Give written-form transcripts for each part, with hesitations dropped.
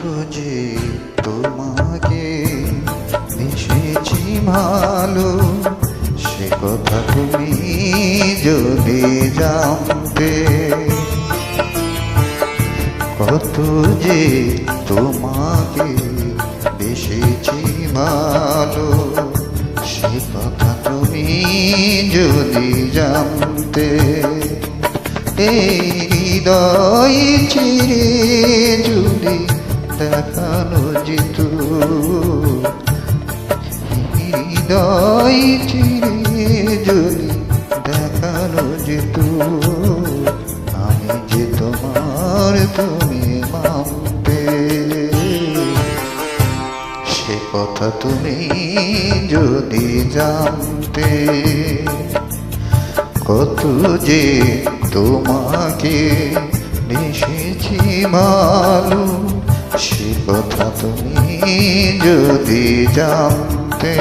যে তোমাকে বেসেছি ভালো, সে কথা তুমি যদি জানতে। কত যে তোমাকে বেসেছি ভালো, সে কথা তুমি যদি জানতে। এই হৃদয় চিরে যদি দেখানো যেত, হৃদয় চিরে যদি দেখানো যেত, আমি যে তোমার তুমি মানতে। সে কথা তুমি যদি জানতে। কত যে তোমাকে বেসেছি ভালো, সে কথা তুমি যদি জানতে।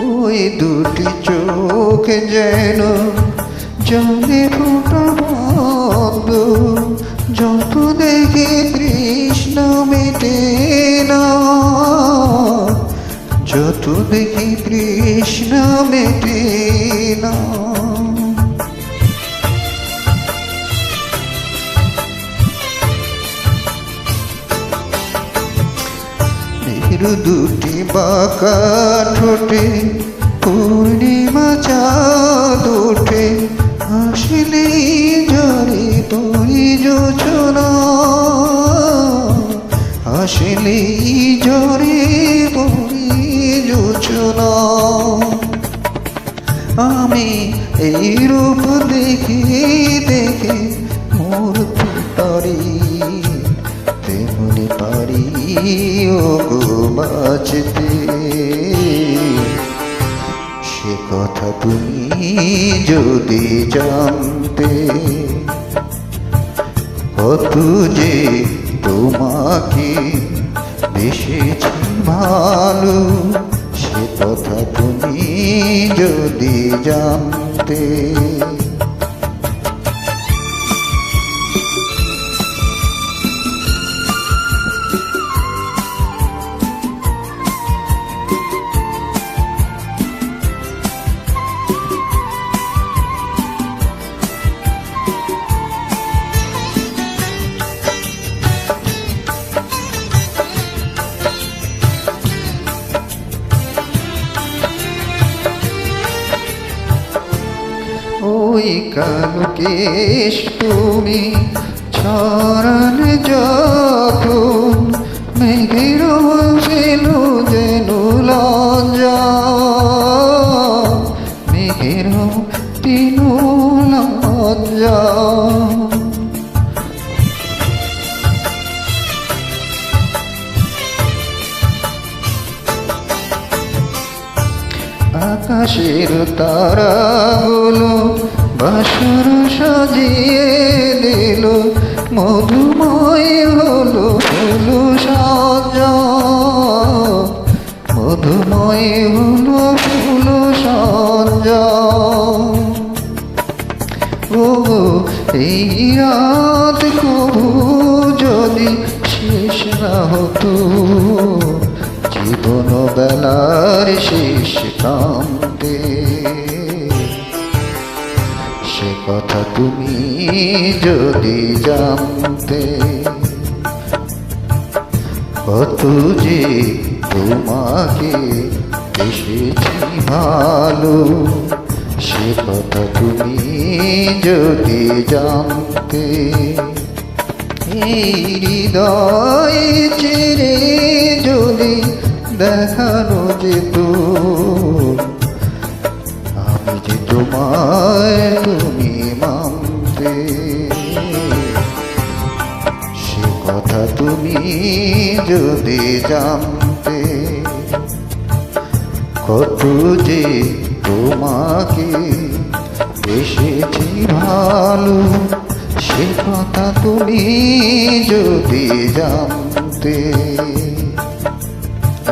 ওই দুটি চোখ যেন জলে ফোটা বন্ধ, যত দেখে কৃষ্ণ মেটে না, যত দেখি কৃষ্ণ মেটে না। দুটি বাঁকা ঠোঁটে পূর্ণিমা চাঁদ ওঠে, হাসলেই ঝরে তোরি যোচনা, হাসলেই ঝরে তোরি যোচনা। আমি এই রূপ দেখে দেখে মরতে পারি, তেমনি পারি ও গো বাঁচতে। সে কথা তুমি যদি জানতে। কত যে তোমাকে বেসেছি ভালো, সে কথা তুমি যদি জানতে। ওই কালো কেশ তুমি ছড়ালে যখন, মেঘের ছিল যেন লজ্জা, মেঘের তিন লজ্জা। আকাশের তারাগুলো বাসর সাজিয়ে দিল, মধুময় হলো ফুল সাজা, মধুময় হলো ফুল সাজা। ও এই রাত কবু যদি শেষ না হতো, জীবন বেলার শেষ কান্তে। সে কথা তুমি যদি জানতে। কত যে তোমাকে বেসেছি ভালো, সে কথা তুমি যদি জানতে। এই হৃদয় চিরে যদি দেখানো যেত, আমি যে তোমায় তুমি মানতে। সে কথা তুমি যদি জানতে। কত যে তোমাকে এসেছি ভালো, সে কথা তুমি যদি জানতে। আ